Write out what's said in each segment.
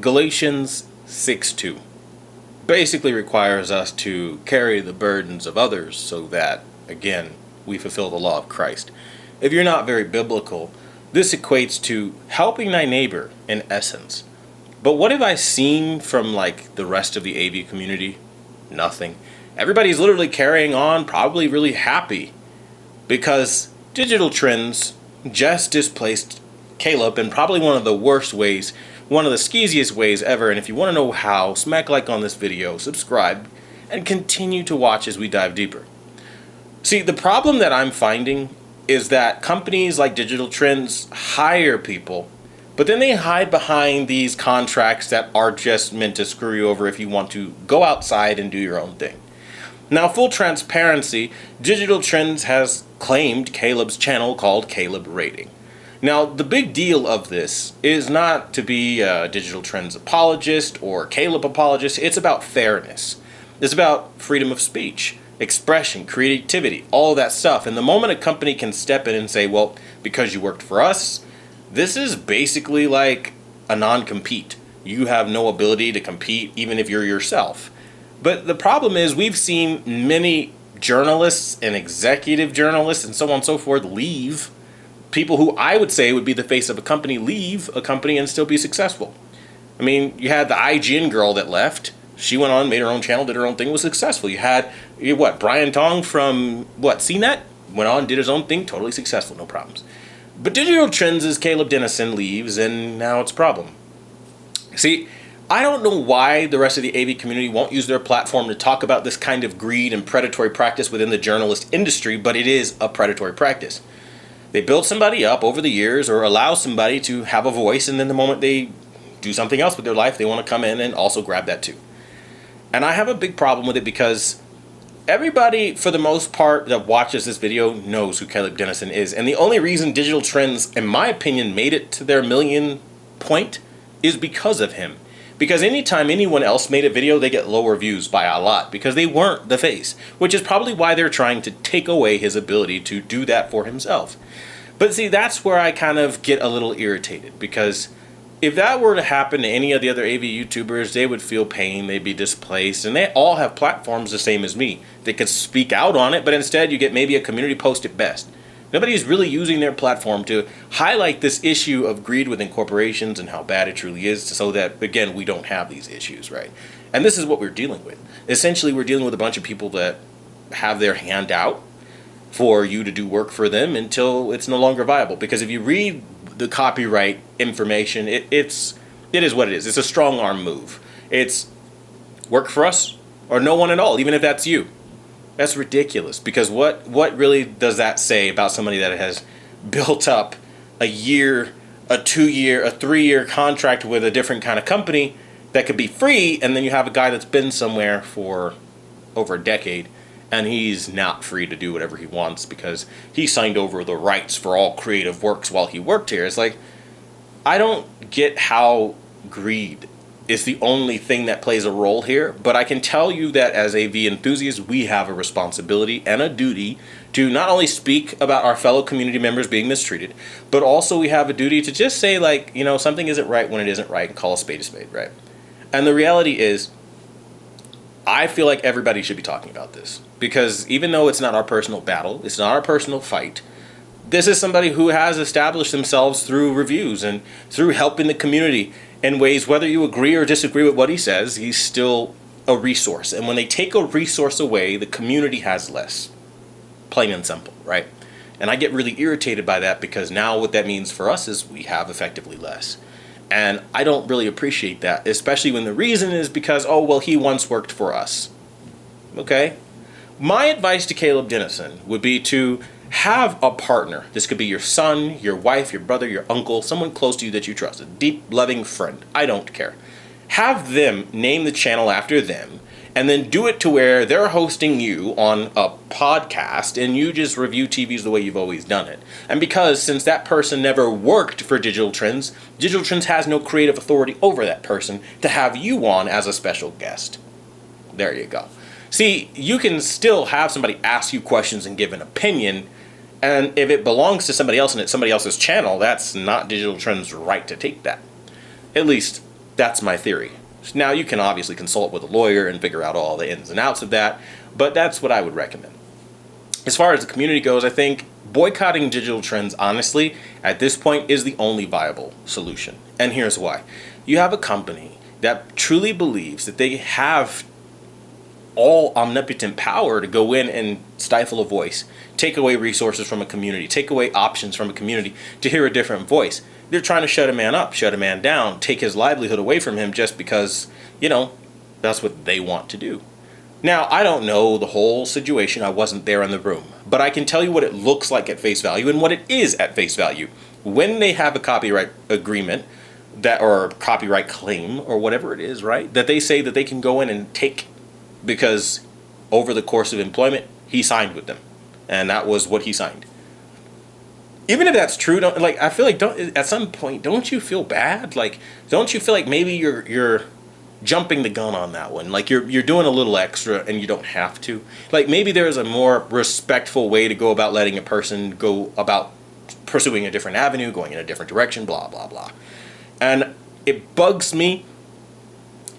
Galatians 6:2 basically requires us to carry the burdens of others so that, again, we fulfill the law of Christ. If you're not very biblical, this equates to helping thy neighbor in essence. But what have I seen from like the rest of the AV community? Nothing. Everybody's literally carrying on, probably really happy, because digital trends just displaced Caleb in probably one of the worst ways, one of the skeeziest ways ever. And if you want to know how, smack like on this video, subscribe, and continue to watch as we dive deeper. See, the problem that I'm finding is that companies like Digital Trends hire people, but then they hide behind these contracts that are just meant to screw you over if you want to go outside and do your own thing. Now, full transparency, Digital Trends has claimed Caleb's channel called Caleb Rating. Now, the big deal of this is not to be a Digital Trends apologist or Caleb apologist. It's about fairness. It's about freedom of speech, expression, creativity, all of that stuff. And the moment a company can step in and say, well, because you worked for us, this is basically like a non-compete. You have no ability to compete even if you're yourself. But the problem is we've seen many journalists and executive journalists and so on and so forth leave. People who I would say would be the face of a company leave a company and still be successful. I mean, you had the IGN girl that left. She went on, made her own channel, did her own thing, was successful. You had, Brian Tong from, CNET? Went on, did his own thing, totally successful, no problems. But Digital Trends is Caleb Dennison leaves, and now it's a problem. See, I don't know why the rest of the AV community won't use their platform to talk about this kind of greed and predatory practice within the journalist industry, but it is a predatory practice. They build somebody up over the years or allow somebody to have a voice, and then the moment they do something else with their life, they want to come in and also grab that too. And I have a big problem with it because everybody, for the most part, that watches this video knows who Caleb Dennison is. And the only reason Digital Trends, in my opinion, made it to their million point is because of him. Because anytime anyone else made a video, they get lower views by a lot because they weren't the face, which is probably why they're trying to take away his ability to do that for himself. But see, that's where I kind of get a little irritated, because if that were to happen to any of the other AV YouTubers, they would feel pain, they'd be displaced, and they all have platforms the same as me. They could speak out on it, but instead you get maybe a community post at best. Nobody's really using their platform to highlight this issue of greed within corporations and how bad it truly is, so that, again, we don't have these issues, right? And this is what we're dealing with. Essentially, we're dealing with a bunch of people that have their hand out for you to do work for them until it's no longer viable. Because if you read the copyright information, it is what it is. It's a strong arm move. It's work for us or no one at all, even if that's you. That's ridiculous, because what really does that say about somebody that has built up a year, a 2-year, a 3-year contract with a different kind of company that could be free, and then you have a guy that's been somewhere for over a decade and he's not free to do whatever he wants because he signed over the rights for all creative works while he worked here. It's like, I don't get how greed is the only thing that plays a role here, but I can tell you that as AV enthusiasts, we have a responsibility and a duty to not only speak about our fellow community members being mistreated, but also we have a duty to just say, like, something isn't right when it isn't right, and call a spade, right? And the reality is, I feel like everybody should be talking about this, because even though it's not our personal battle, it's not our personal fight, this is somebody who has established themselves through reviews and through helping the community in ways, whether you agree or disagree with what he says, he's still a resource. And when they take a resource away, the community has less. Plain and simple, right? And I get really irritated by that, because now what that means for us is we have effectively less. And I don't really appreciate that, especially when the reason is because, he once worked for us. Okay? My advice to Caleb Dennison would be to have a partner. This could be your son, your wife, your brother, your uncle, someone close to you that you trust, a deep, loving friend. I don't care. Have them name the channel after them, and then do it to where they're hosting you on a podcast and you just review TVs the way you've always done it. And because since that person never worked for Digital Trends has no creative authority over that person to have you on as a special guest. There you go. See, you can still have somebody ask you questions and give an opinion, and if it belongs to somebody else and it's somebody else's channel, that's not Digital Trends' right to take that. At least, That's my theory. Now, you can obviously consult with a lawyer and figure out all the ins and outs of that, but that's what I would recommend. As far as the community goes, I think boycotting digital trends, honestly, at this point is the only viable solution. And here's why. You have a company that truly believes that they have all omnipotent power to go in and stifle a voice, take away resources from a community, take away options from a community to hear a different voice. They're trying to shut a man up, shut a man down, take his livelihood away from him just because, that's what they want to do. Now, I don't know the whole situation. I wasn't there in the room. But I can tell you what it looks like at face value and what it is at face value. When they have a copyright agreement or copyright claim or whatever it is, right, that they say that they can go in and take because over the course of employment, he signed with them. And that was what he signed. Even if that's true, I feel like at some point, don't you feel bad? Like, don't you feel like maybe you're jumping the gun on that one? Like you're doing a little extra and you don't have to. Like maybe there's a more respectful way to go about letting a person go about pursuing a different avenue, going in a different direction, blah, blah, blah. And it bugs me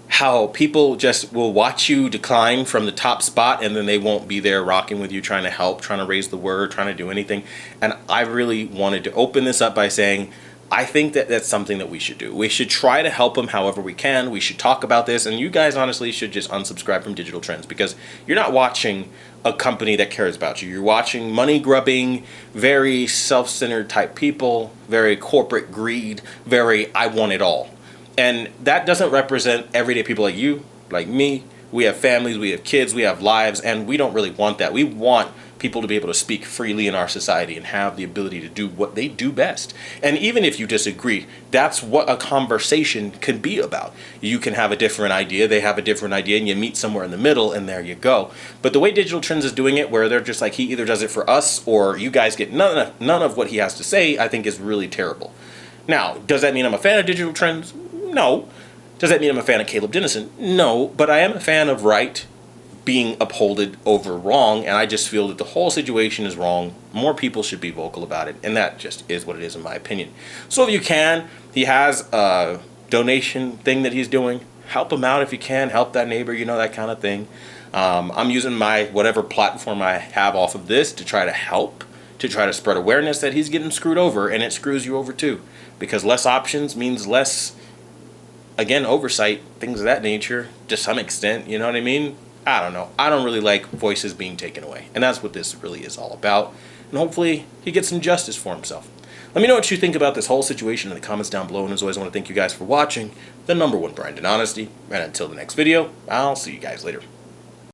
how people just will watch you decline from the top spot and then they won't be there rocking with you, trying to help, trying to raise the word, trying to do anything. And I really wanted to open this up by saying, I think that that's something that we should do. We should try to help them however we can. We should talk about this. And you guys honestly should just unsubscribe from digital trends because you're not watching a company that cares about you. You're watching money grubbing, very self-centered type people, very corporate greed, very I want it all. And that doesn't represent everyday people like you, like me. We have families, we have kids, we have lives, and we don't really want that. We want people to be able to speak freely in our society and have the ability to do what they do best. And even if you disagree, that's what a conversation can be about. You can have a different idea, they have a different idea, and you meet somewhere in the middle, and there you go. But the way Digital Trends is doing it, where they're just like, he either does it for us or you guys get none of what he has to say, I think is really terrible. Now, does that mean I'm a fan of Digital Trends? No. Does that mean I'm a fan of Caleb Dennison? No, but I am a fan of right being upholded over wrong, and I just feel that the whole situation is wrong. More people should be vocal about it, and that just is what it is in my opinion. So if you can, he has a donation thing that he's doing. Help him out if you can. Help that neighbor, that kind of thing. I'm using my whatever platform I have off of this to try to help, to try to spread awareness that he's getting screwed over, and it screws you over too. Because less options means less, again, oversight, things of that nature, to some extent, you know what I mean? I don't know. I don't really like voices being taken away. And that's what this really is all about. And hopefully he gets some justice for himself. Let me know what you think about this whole situation in the comments down below. And as always, I want to thank you guys for watching the #1 brand in honesty. And until the next video, I'll see you guys later.